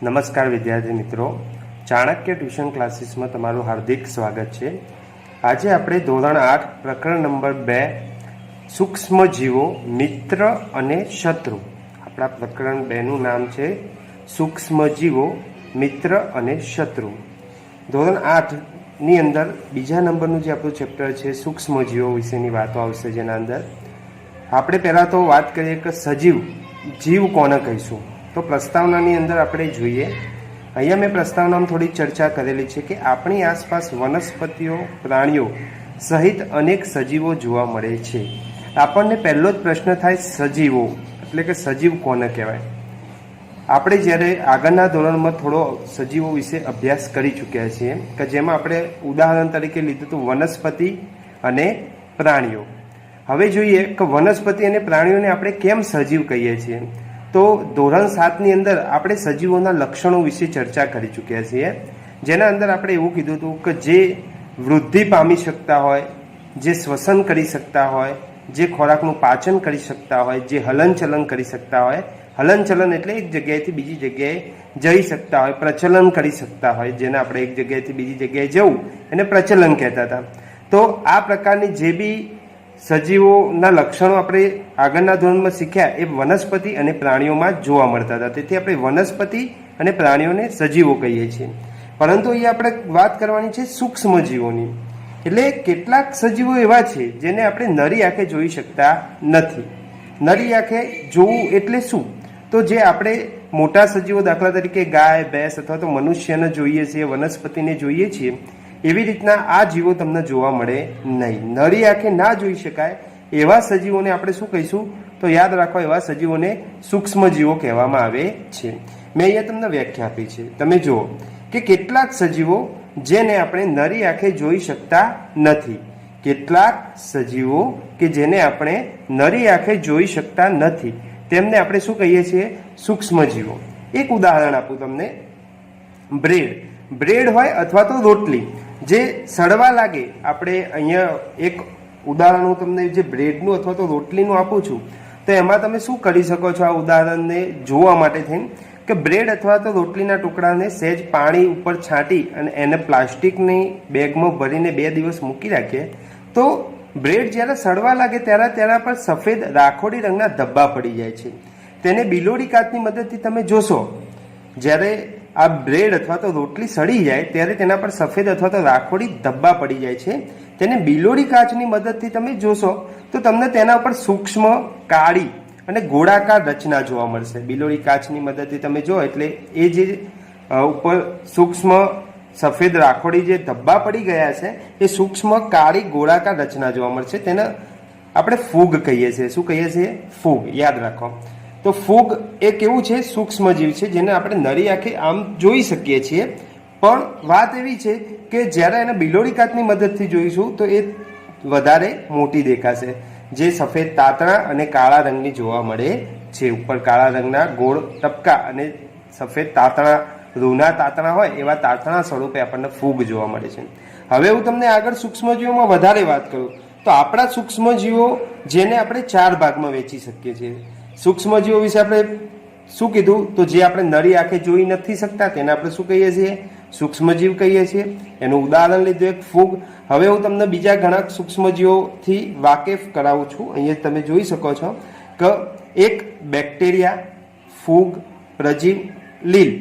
નમસ્કાર વિદ્યાર્થી મિત્રો, ચાણક્ય ટ્યુશન ક્લાસીસમાં તમારું હાર્દિક સ્વાગત છે। આજે આપણે ધોરણ 8 પ્રકરણ નંબર 2 સૂક્ષ્મ જીવો મિત્ર અને શત્રુ। આપણા પ્રકરણ 2નું નામ છે સૂક્ષ્મ જીવો મિત્ર અને શત્રુ। ધોરણ 8ની અંદર બીજા નંબરનું જે આપણું ચેપ્ટર છે સૂક્ષ્મ જીવો વિશેની વાતો આવશે, જેના અંદર આપણે પહેલાં તો વાત કરીએ કે સજીવ જીવ કોને કહીશું। તો પ્રસ્તાવનાની અંદર આપણે જોઈએ, અહીંયા મેં પ્રસ્તાવનામાં થોડી ચર્ચા કરેલી છે કે આપણી આસપાસ વનસ્પતિઓ, પ્રાણીઓ સહિત અનેક સજીવો જોવા મળે છે। આપણને પહેલો જ પ્રશ્ન થાય સજીવો એટલે કે સજીવ કોને કહેવાય। આપણે જ્યારે આગળના ધોરણમાં થોડો સજીવો વિશે અભ્યાસ કરી ચૂક્યા છીએ કે જેમાં આપણે ઉદાહરણ તરીકે લીધું હતું વનસ્પતિ અને પ્રાણીઓ। હવે જોઈએ કે વનસ્પતિ અને પ્રાણીઓને આપણે કેમ સજીવ કહીએ છીએ। તો ધોરણ 7ની અંદર આપણે સજીવોના લક્ષણો વિશે ચર્ચા કરી ચૂક્યા છીએ, જેના અંદર આપણે એવું કીધું હતું કે જે વૃદ્ધિ પામી શકતા હોય, જે શ્વસન કરી શકતા હોય, જે ખોરાકનું પાચન કરી શકતા હોય, જે હલનચલન કરી શકતા હોય, હલનચલન એટલે એક જગ્યાએથી બીજી જગ્યાએ જઈ શકતા હોય, પ્રચલન કરી શકતા હોય, જેને આપણે એક જગ્યાએથી બીજી જગ્યાએ જવું એને પ્રચલન કહેતા હતા। તો આ પ્રકારની જે બી સજીવોના લક્ષણો આપણે આગળના ધોરણમાં શીખ્યા એ વનસ્પતિ અને પ્રાણીઓમાં જ જોવા મળતા હતા, તેથી આપણે વનસ્પતિ અને પ્રાણીઓને સજીવો કહીએ છીએ। પરંતુ અહીં આપણે વાત કરવાની છે સૂક્ષ્મ જીવોની, એટલે કેટલાક સજીવો એવા છે જેને આપણે નરી આંખે જોઈ શકતા નથી। નરી આંખે જોવું એટલે શું? તો જે આપણે મોટા સજીવો દાખલા તરીકે ગાય, ભેંસ અથવા તો મનુષ્યને જોઈએ છીએ, વનસ્પતિને જોઈએ છીએ, એવી રીતના આ જીવો તમને જોવા મળે નહીં। નરી આંખે ના જોઈ શકાય એવા સજીવોને આપણે શું કહીશું? તો યાદ રાખો, એવા સજીવોને સૂક્ષ્મ જીવો કહેવામાં આવે છે। મેં અહીંયા તમને વ્યાખ્યા આપી છે, તમે જુઓ કે કેટલાક સજીવો જેને આપણે નરી આંખે જોઈ શકતા નથી। કેટલાક સજીવો કે જેને આપણે નરી આંખે જોઈ શકતા નથી તેમને આપણે શું કહીએ છીએ? સૂક્ષ્મ જીવો। એક ઉદાહરણ આપું તમને, બ્રેડ હોય અથવા તો રોટલી જે સડવા લાગે, આપણે અહીંયા એક ઉદાહરણ હું તમને જે બ્રેડનું અથવા તો રોટલીનું આપું છું, તો એમાં તમે શું કરી શકો છો આ ઉદાહરણને જોવા માટે થઈને કે બ્રેડ અથવા તો રોટલીના ટુકડાને સહેજ પાણી ઉપર છાંટી અને એને પ્લાસ્ટિકની બેગમાં ભરીને 2 દિવસ મૂકી રાખીએ તો બ્રેડ જ્યારે સડવા લાગે ત્યારે તેના પર સફેદ રાખોડી રંગના ધબ્બા પડી જાય છે। તેને બિલોડી કાચની મદદથી તમે જોશો, જ્યારે આ બ્રેડ અથવા તો રોટલી સડી જાય ત્યારે તેના પર સફેદ અથવા તો રાખોડી ધબ્બા પડી જાય છે। તેને બિલોડી કાચની મદદથી તમે જોશો તો તમને તેના ઉપર સૂક્ષ્મ કાળી અને ગોળાકાર રચના જોવા મળશે। બિલોડી કાચની મદદથી તમે જો એટલે એ જે ઉપર સૂક્ષ્મ સફેદ રાખોડી જે ધબ્બા પડી ગયા છે એ સૂક્ષ્મ કાળી ગોળાકાર રચના જોવા મળશે। તેને આપણે ફૂગ કહીએ છીએ। શું કહીએ છીએ? ફૂગ। યાદ રાખો, તો ફૂગ એ કેવું છે? સૂક્ષ્મ જીવ છે જેને આપણે નરી આંખે આમ જોઈ શકીએ છીએ, પણ વાત એવી છે કે જ્યારે એને બિલોડી કાચની મદદથી જોઈશું તો એ વધારે મોટી દેખાશે, જે સફેદ તાતણા અને કાળા રંગની જોવા મળે છે। ઉપર કાળા રંગના ગોળ ટપકા અને સફેદ તાતણા, રૂના તાતણા હોય એવા તાતણા સ્વરૂપે આપણને ફૂગ જોવા મળે છે। હવે હું તમને આગળ સૂક્ષ્મજીવોમાં વધારે વાત કરું તો આપણા સૂક્ષ્મજીવો જેને આપણે 4 ભાગમાં વેચી શકીએ છીએ। સૂક્ષ્મજીવો વિશે આપણે શું કીધું? તો જે આપણે નરી આંખે જોઈ નથી શકતા તેને આપણે શું કહીએ છીએ? સૂક્ષ્મજીવ કહીએ છીએ। એનું ઉદાહરણ લીધું એક ફૂગ। હવે હું તમને બીજા ઘણા સૂક્ષ્મજીવોથી વાકેફ કરાવું છું। અહીંયા તમે જોઈ શકો છો કે એક બેક્ટેરિયા, ફૂગ, પ્રજીવ, લીલ।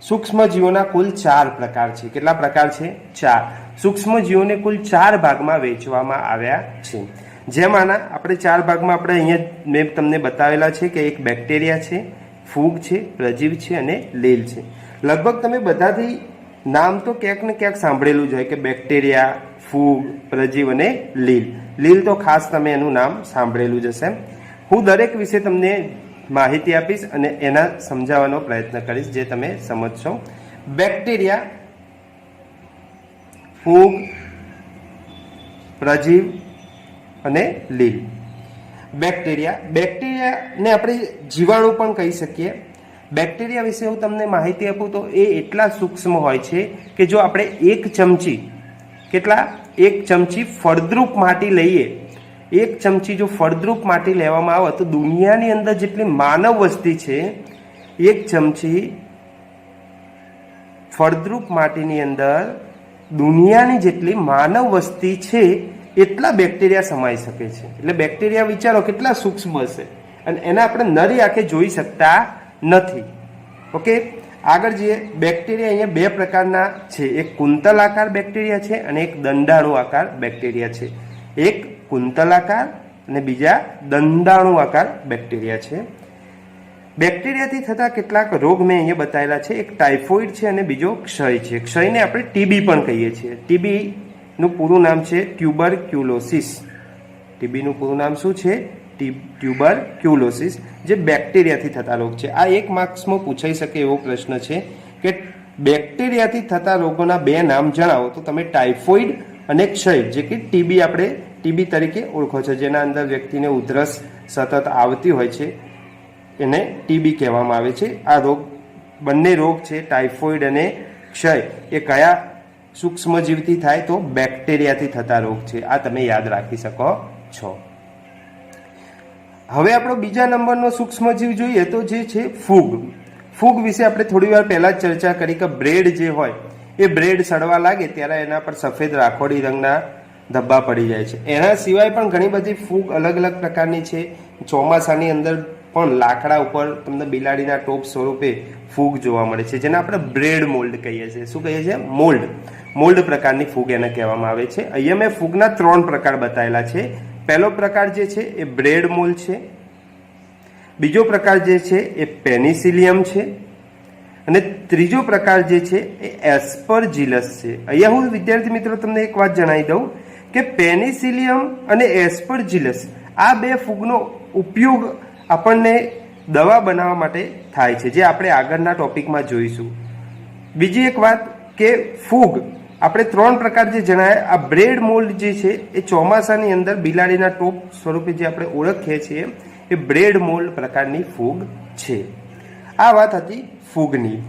સૂક્ષ્મજીવોના કુલ 4 પ્રકાર છે। કેટલા પ્રકાર છે? 4। સૂક્ષ્મજીવોને કુલ 4 ભાગમાં વહેંચવામાં આવ્યા છે, જેમાંના આપણે 4 ભાગમાં આપણે અહીંયા મેં તમને બતાવેલા છે કે એક બેક્ટેરિયા છે, ફૂગ છે, પ્રજીવ છે અને લીલ છે। લગભગ તમે બધાથી નામ તો ક્યાંક ને ક્યાંક સાંભળેલું જ હોય કે બેક્ટેરિયા, ફૂગ, પ્રજીવ અને લીલ। લીલ તો ખાસ તમે એનું નામ સાંભળેલું જ હશે। હું દરેક વિશે તમને માહિતી આપીશ અને એના સમજાવવાનો પ્રયત્ન કરીશ જે તમે સમજશો। બેક્ટેરિયા, ફૂગ, પ્રજીવ અને લીલ। બેક્ટેરિયાને આપણે જીવાણુ પણ કહી શકીએ। બેક્ટેરિયા વિશે હું તમને માહિતી આપું તો એ એટલા સૂક્ષ્મ હોય છે કે જો આપણે 1 ચમચી, કેટલા? 1 ચમચી ફળદ્રુપ માટી લઈએ, 1 ચમચી જો ફળદ્રુપ માટી લેવામાં આવે તો દુનિયાની અંદર જેટલી માનવ વસ્તી છે 1 ચમચી ફળદ્રુપ માટીની અંદર દુનિયાની જેટલી માનવ વસ્તી છે એટલા બેક્ટેરિયા સમાઈ શકે છે. એટલે બેક્ટેરિયા વિચારો કેટલા સૂક્ષ્મ હશે, અને એને આપણે નરી આંખે જોઈ શકતા નથી. ઓકે, આગળ જઈએ. બેક્ટેરિયા અહીંયા બે પ્રકારના છે, એક કુંતલાકાર બેક્ટેરિયા છે અને એક દંડાણુ આકાર બેક્ટેરિયા છે. એક કુંતલાકાર અને બીજા દંડાણુ આકાર બેક્ટેરિયા છે. બેક્ટેરિયાથી થતા કેટલાક રોગ મેં અહીંયા બતાવેલા છે. એક ટાઇફોઇડ છે અને બીજો ક્ષય છે. ક્ષયને આપણે ટીબી પણ કહીએ છીએ. ટીબીનું પૂરું નામ છે ટ્યુબરક્યુલોસિસ. ટીબીનું પૂરું નામ શું છે? ટ્યુબરક્યુલોસિસ, જે બેક્ટેરિયાથી થતા રોગ છે. આ એક માર્ક્સમાં પૂછાઈ શકે એવો પ્રશ્ન છે કે બેક્ટેરિયાથી થતા રોગોના બે નામ જણાવો, તો તમે ટાઇફોઇડ અને ક્ષય, જે કે ટીબી આપણે ટીબી તરીકે ઓળખો છો, જેના અંદર વ્યક્તિને ઉધરસ સતત આવતી હોય છે, એને ટીબી કહેવામાં આવે છે. આ રોગ, બંને રોગ છે ટાઇફોઇડ અને ક્ષય, એ કયા સૂક્ષ્મજીવથી થાય? તો બેક્ટેરિયાથી થતા રોગ છે. આ તમે યાદ રાખી શકો છો. હવે આપણો બીજા નંબરનો સૂક્ષ્મજીવ જોઈએ તો જે છે ફૂગ. ફૂગ વિશે આપણે થોડી વાર પહેલા જ ચર્ચા કરી કે બ્રેડ જે હોય એ બ્રેડ સડવા લાગે ત્યારે એના પર સફેદ રાખોડી રંગના ધબ્બા પડી જાય છે. એના સિવાય પણ ઘણી બધી ફૂગ અલગ અલગ પ્રકારની છે. ચોમાસાની અંદર પણ લાકડા ઉપર તમને બિલાડીના ટોપ સ્વરૂપે ફૂગ જોવા મળે છે, જેને આપણે બ્રેડ મોલ્ડ કહીએ છીએ. શું કહીએ છીએ? મોલ્ડ પ્રકારની ફૂગ એને કહેવામાં આવે છે. અહીંયા મેં ફૂગના 3 પ્રકાર બતાવેલા છે. પહેલો પ્રકાર જે છે એ બ્રેડ મોલ્ડ છે, બીજો પ્રકાર જે છે એ પેનિસિલિયમ છે, અને ત્રીજો પ્રકાર જે છે એ એસ્પરજીલસ છે. અહીંયા હું વિદ્યાર્થી મિત્રો તમને એક વાત જણાવી દઉં કે પેનિસિલિયમ અને એસ્પરજીલસ આ બે ફૂગનો ઉપયોગ આપણને દવા બનાવવા માટે થાય છે, જે આપણે આગળના ટોપિકમાં જોઈશું. બીજી એક વાત કે ફૂગ આપણે 3 પ્રકાર જે જણાયા, આ બ્રેડ મોલ્ડ જે છે એ ચોમાસાની અંદર બિલાડીના ટોપ સ્વરૂપે જે આપણે ઓળખીએ છીએ એ બ્રેડ મોલ્ડ પ્રકારની ફૂગ છે. આ વાત હતી ફૂગની.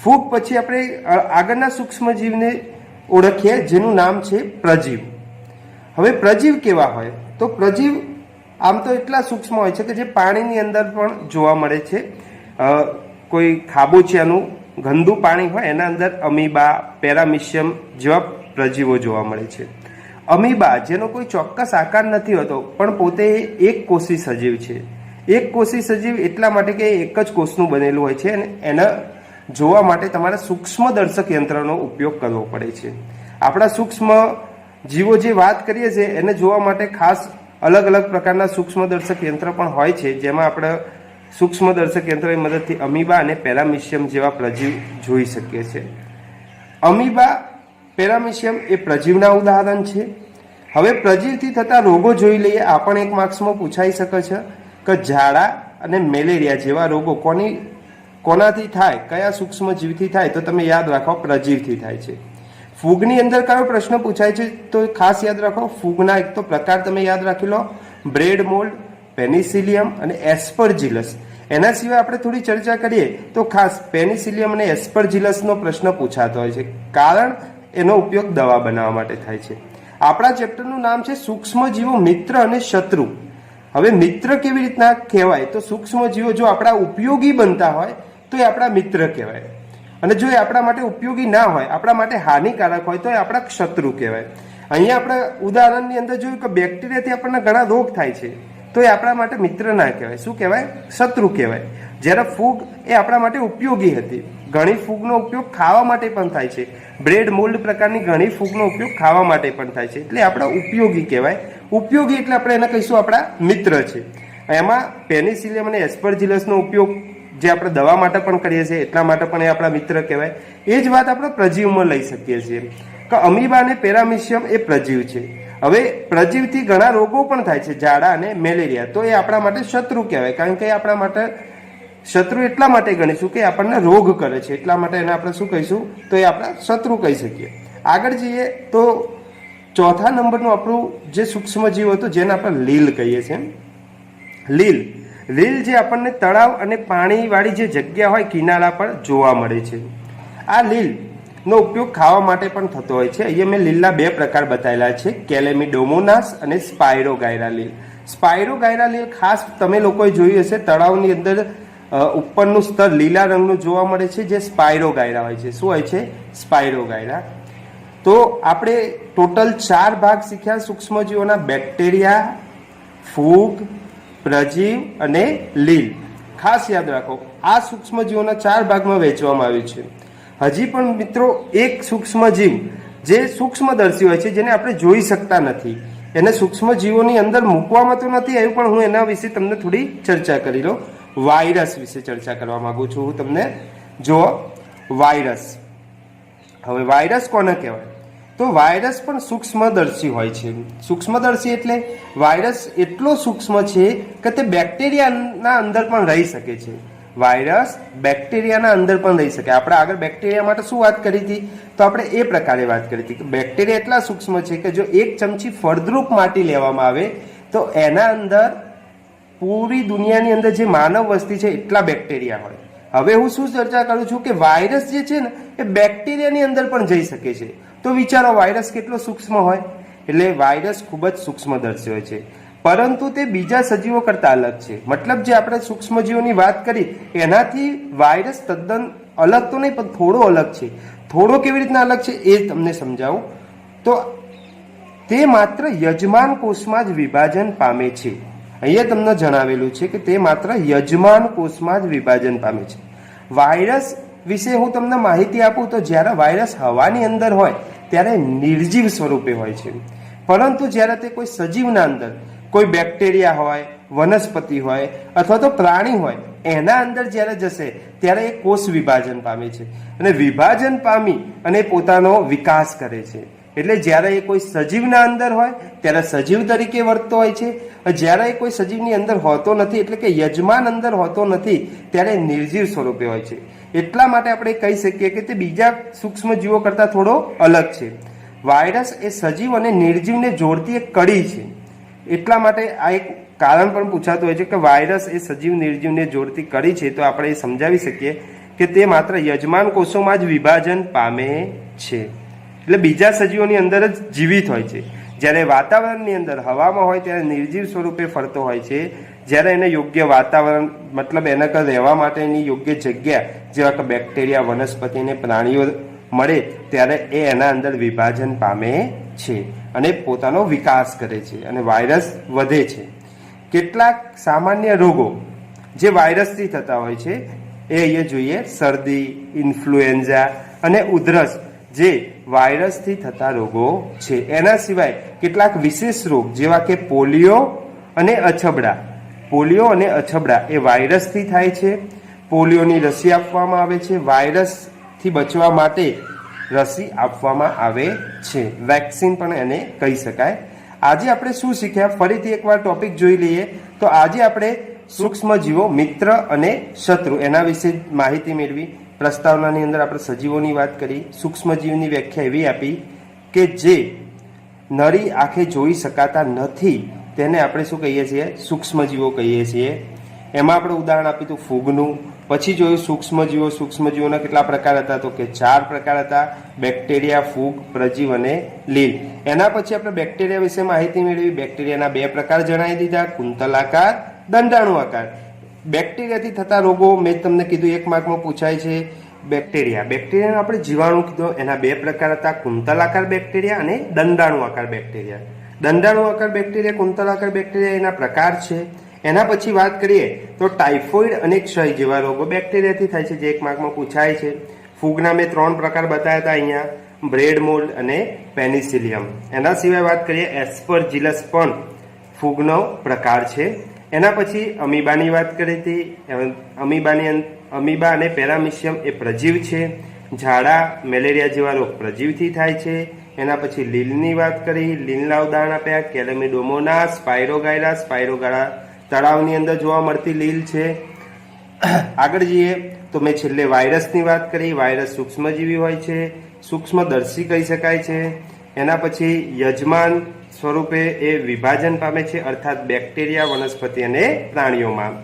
ફૂગ પછી આપણે આગળના સૂક્ષ્મજીવને ઓળખીએ, જેનું નામ છે પ્રજીવ. હવે પ્રજીવ કેવા હોય? તો પ્રજીવ આમ તો એટલા સૂક્ષ્મ હોય છે કે જે પાણીની અંદર પણ જોવા મળે છે. કોઈ ખાબોચિયાનું ગંદુ પાણી હોય એના અંદર અમીબા, પેરામિશિયમ જેવા પ્રજીવો જોવા મળે છે. અમીબા, જેનો કોઈ ચોક્કસ આકાર નથી હોતો પણ પોતે એક કોષી સજીવ છે. એક કોષી સજીવ એટલા માટે કે એક જ કોષનું બનેલું હોય છે, અને એના જોવા માટે તમારે સૂક્ષ્મદર્શક યંત્રનો ઉપયોગ કરવો પડે છે. આપણા સૂક્ષ્મ જીવો જે વાત કરીએ છીએ એને જોવા માટે ખાસ અલગ અલગ પ્રકારના સૂક્ષ્મદર્શક યંત્ર પણ હોય છે, જેમાં આપણે સૂક્ષ્મદર્શક યંત્રની મદદથી અમીબા અને પેરામિશિયમ જેવા પ્રજીવ જોઈ શકીએ છીએ. અમીબા, પેરામિશિયમ એ પ્રજીવના ઉદાહરણ છે. હવે પ્રજીવથી થતા રોગો જોઈ લઈએ. આ પણ એક માર્ક્સમાં પૂછાઈ શકે છે કે ઝાડા અને મેલેરિયા જેવા રોગો કોનાથી થાય, કયા સૂક્ષ્મજીવથી થાય? તો તમે યાદ રાખો પ્રજીવથી થાય છે. ફૂગની અંદર કયો પ્રશ્ન પૂછાય છે? તો ખાસ યાદ રાખો, ફૂગના એક તો પ્રકાર તમે યાદ રાખી લો, બ્રેડ મોલ્ડ, પેનિસિલિયમ અને એસ્પરજીલસ. એના સિવાય આપણે થોડી ચર્ચા કરીએ તો ખાસ પેનિસિલિયમ અને એસ્પરજીલસનો પ્રશ્ન પૂછાતો હોય છે, કારણ એનો ઉપયોગ દવા બનાવવા માટે થાય છે. આપણા ચેપ્ટરનું નામ છે સૂક્ષ્મજીવો મિત્ર અને શત્રુ. હવે મિત્ર કેવી રીતના કહેવાય? તો સૂક્ષ્મજીવો જો આપણા ઉપયોગી બનતા હોય તો એ આપણા મિત્ર કહેવાય, અને જો એ આપણા માટે ઉપયોગી ના હોય, આપણા માટે હાનિકારક હોય, તો એ આપણા શત્રુ કહેવાય. અહીંયા આપણે ઉદાહરણની અંદર જોયું કે બેક્ટેરિયાથી આપણને ઘણા રોગ થાય છે, તો એ આપણા માટે મિત્ર ના કહેવાય. શું કહેવાય? શત્રુ કહેવાય. જ્યારે ફૂગ એ આપણા માટે ઉપયોગી હતી. ઘણી ફૂગનો ઉપયોગ ખાવા માટે પણ થાય છે. બ્રેડ મોલ્ડ પ્રકારની ઘણી ફૂગનો ઉપયોગ ખાવા માટે પણ થાય છે, એટલે આપણે ઉપયોગી કહેવાય. ઉપયોગી એટલે આપણે એને કહીશું આપણા મિત્ર છે. એમાં પેનિસિલિયમ અને એસ્પરજીલસનો ઉપયોગ જે આપણે દવા માટે પણ કરીએ છીએ એટલા માટે પણ એ આપણા મિત્ર કહેવાય. એ જ વાત આપણે પ્રજીવમાં લઈ શકીએ છીએ કે અમીબા અને પેરામિશિયમ એ પ્રજીવ છે. હવે પ્રજીવથી ઘણા રોગો પણ થાય છે, ઝાડા અને મેલેરિયા, તો એ આપણા માટે શત્રુ કહેવાય, કારણ કે એ આપણા માટે શત્રુ એટલા માટે ગણીશું કે આપણને રોગ કરે છે, એટલા માટે એને આપણે શું કહીશું? તો એ આપણા શત્રુ કહી શકીએ. આગળ જઈએ તો ચોથા નંબરનું આપણું જે સૂક્ષ્મજીવ હતું જેને આપણે લીલ કહીએ છીએ. લીલ જે આપણને તળાવ અને પાણીવાળી જે જગ્યા હોય કિનારા પર જોવા મળે છે. આ લીલનો ઉપયોગ ખાવા માટે પણ થતો હોય છે. અહીંયા મેં લીલના 2 પ્રકાર બતાવેલા છે, કેલેમિડોમોનાસ અને સ્પાયરોગાયરા લીલ. સ્પાયરોગાયરા લીલ ખાસ તમે લોકોએ જોયું હશે, તળાવની અંદર ઉપરનું સ્તર લીલા રંગનું જોવા મળે છે, જે સ્પાયરોગાયરા હોય છે. શું હોય છે? સ્પાયરોગાયરા. તો આપણે ટોટલ 4 ભાગ શીખ્યા સૂક્ષ્મજીવોના: બેક્ટેરિયા, ફૂગ, પ્રજીવ અને લીલ. ખાસ યાદ રાખો, આ સૂક્ષ્મજીવોના 4 ભાગમાં વહેંચવામાં આવ્યું છે. હજી પણ મિત્રો એક સૂક્ષ્મજીવ જે સૂક્ષ્મદર્શી હોય છે, જેને આપણે જોઈ શકતા નથી, એને સૂક્ષ્મજીવોની અંદર મૂકવામાં તો નથી આવ્યું, પણ હું એના વિશે તમને થોડી ચર્ચા કરી લઉં. વાયરસ વિશે ચર્ચા કરવા માંગુ છું હું તમને. જો વાયરસ, હવે વાયરસ કોને કહેવાય? તો વાયરસ પણ સૂક્ષ્મદર્શી હોય છે. સૂક્ષ્મદર્શી એટલે વાયરસ એટલો સૂક્ષ્મ છે કે તે બેક્ટેરિયાના અંદર પણ રહી શકે છે. વાયરસ બેક્ટેરિયાના અંદર પણ રહી શકે. આપણે આગળ બેક્ટેરિયા માટે શું વાત કરી હતી? તો આપણે એ પ્રકારે વાત કરી હતી કે બેક્ટેરિયા એટલા સૂક્ષ્મ છે કે જો 1 ચમચી ફળદ્રુપ માટી લેવામાં આવે તો એના અંદર પૂરી દુનિયાની અંદર જે માનવ વસ્તી છે એટલા બેક્ટેરિયા હોય. હવે હું શું ચર્ચા કરું છું કે વાયરસ જે છે ને એ બેક્ટેરિયાની અંદર પણ જઈ શકે છે. તો વિચારો વાયરસ કેટલો સૂક્ષ્મ હોય. એટલે વાયરસ ખૂબ જ સૂક્ષ્મદર્શી હોય છે, પરંતુ તે બીજા સજીવો કરતાં અલગ છે. મતલબ જે આપણે સૂક્ષ્મજીવોની વાત કરી એનાથી વાયરસ તદ્દન અલગ તો નહીં, પણ થોડો અલગ છે. થોડો કેવી રીતના અલગ છે એ તમને સમજાવું. તો તે માત્ર યજમાન કોષમાં જ વિભાજન પામે છે. અહીંયા તમને જણાવેલું છે કે તે માત્ર યજમાન કોષમાં જ વિભાજન પામે છે. વાયરસ વિશે હું તમને માહિતી આપું તો જ્યારે વાયરસ હવાની અંદર હોય ત્યારે નિર્જીવ સ્વરૂપે હોય છે, પરંતુ જ્યારે તે કોઈ સજીવના અંદર, કોઈ બેક્ટેરિયા હોય, વનસ્પતિ હોય અથવા તો પ્રાણી હોય એના અંદર જ્યારે જશે ત્યારે એ કોષ વિભાજન પામે છે અને વિભાજન પામી અને પોતાનો વિકાસ કરે છે. એટલે જ્યારે એ કોઈ સજીવના અંદર હોય ત્યારે સજીવ તરીકે વર્તતો હોય છે, જ્યારે એ કોઈ સજીવની અંદર હોતો નથી એટલે કે યજમાન અંદર હોતો નથી ત્યારે નિર્જીવ સ્વરૂપે હોય છે. એટલા માટે આપણે કહી શકીએ કે તે બીજા સૂક્ષ્મજીવો કરતાં થોડો અલગ છે. વાયરસ એ સજીવ અને નિર્જીવને જોડતી એક કડી છે. એટલા માટે આ એક કારણ પણ પૂછાતું હોય છે કે વાયરસ એ સજીવ નિર્જીવને જોડતી કડી છે. તો આપણે એ સમજાવી શકીએ કે તે માત્ર યજમાન કોષોમાં જ વિભાજન પામે છે, એટલે બીજા સજીવોની અંદર જ જીવિત હોય છે. જ્યારે વાતાવરણની અંદર હવામાં હોય ત્યારે નિર્જીવ સ્વરૂપે ફરતો હોય છે. જ્યારે એને યોગ્ય વાતાવરણ, મતલબ એના કર રહેવા માટેની યોગ્ય જગ્યા જેવા કે બેક્ટેરિયા, વનસ્પતિ અને પ્રાણીઓ મળે ત્યારે એ એના અંદર વિભાજન પામે છે અને પોતાનો વિકાસ કરે છે અને વાયરસ વધે છે. કેટલાક સામાન્ય રોગો જે વાયરસથી થતા હોય છે એ અહીંયા જોઈએ: શરદી, ઇન્ફ્લુએન્ઝા અને ઉધરસ જે વાયરસથી થતા રોગો છે. એના સિવાય કેટલાક વિશેષ રોગ જેવા કે પોલિયો અને અછબડા. પોલિયો અને અછબડા એ વાયરસથી થાય છે. પોલિયોની રસી આપવામાં આવે છે. વાયરસથી બચવા માટે રસી આપવામાં આવે છે. વેક્સિન પણ એને કહી શકાય. આજે આપણે શું શીખ્યા? ફરીથી એકવાર ટોપિક જોઈ લઈએ. તો આજે આપણે સૂક્ષ્મજીવો, મિત્ર અને શત્રુ એના વિશે માહિતી મેળવી. પ્રસ્તાવનાની અંદર આપણે સજીવોની વાત કરી. સૂક્ષ્મજીવની વ્યાખ્યા એવી આપી કે જે નરી આંખે જોઈ શકાતા નથી તેને આપણે શું કહીએ છીએ? સૂક્ષ્મજીવો કહીએ છીએ. એમાં આપણે ઉદાહરણ આપ્યું હતું ફૂગનું. પછી જોયું સૂક્ષ્મજીવો. સૂક્ષ્મજીવોના કેટલા પ્રકાર હતા? તો કે 4 પ્રકાર હતા: બેક્ટેરિયા, ફૂગ, પ્રજીવ અને લીલ. એના પછી આપણે બેક્ટેરિયા વિશે માહિતી મેળવી. બેક્ટેરિયાના 2 પ્રકાર જણાવી દીધા: કુંતલાકાર, દંડાણુ આકાર. બેક્ટેરિયાથી થતા રોગો મેં તમને કીધું, 1 માર્કમાં પૂછાય છે. બેક્ટેરિયાનો આપણે જીવાણુ કીધો. એના 2 પ્રકાર હતા: કુંતલાકાર બેક્ટેરિયા અને દંડાણુ આકાર બેક્ટેરિયા. દંડાણુ આકાર બેક્ટેરિયા, કુંતલાકાર બેક્ટેરિયા એના પ્રકાર છે. એના પછી વાત કરીએ તો ટાઇફોઇડ અને ક્ષય જેવા રોગો બેક્ટેરિયાથી થાય છે, જે 1 માર્કમાં પૂછાય છે. ફૂગના મેં 3 પ્રકાર બતાવ્યા હતા અહીંયા: બ્રેડ મોલ્ડ અને પેનિસિલિયમ. એના સિવાય વાત કરીએ એસ્પરજીલસ પણ ફૂગનો પ્રકાર છે. એના પછી અમીબાની વાત કરી હતી. અમીબા અને પેરામિશિયમ એ પ્રજીવ છે. ઝાડા, મેલેરિયા જેવા રોગ પ્રજીવથી થાય છે. એના પછી લીલની વાત કરી. લીલના ઉદાહરણ આપ્યા: કેલેમિડોમોનાસ, સ્પાયરોગાયરા. સ્પાયરોગાયરા તળાવની અંદર જોવા મળતી લીલ છે. આગળ જઈએ તો મેં છેલ્લે વાયરસની વાત કરી. વાયરસ સૂક્ષ્મજીવી હોય છે, સૂક્ષ્મદર્શી કહી શકાય છે. એના પછી યજમાન સ્વરૂપે એ વિભાજન પામે છે, અર્થાત બેક્ટેરિયા, વનસ્પતિ અને પ્રાણીઓમાં.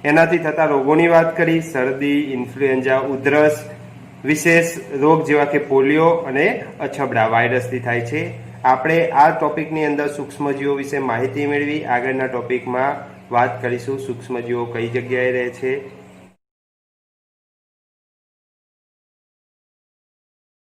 એનાથી થતા રોગોની વાત કરી: શરદી, ઇન્ફ્લુએન્ઝા, ઉધરસ. વિશેષ રોગ જેવા કે પોલિયો અને અછબડા વાયરસથી થાય છે. આપણે આ ટોપિકની અંદર સૂક્ષ્મજીવો વિશે માહિતી મેળવી. આગળના ટોપિકમાં વાત કરીશું સૂક્ષ્મજીવો કઈ જગ્યાએ રહે છે,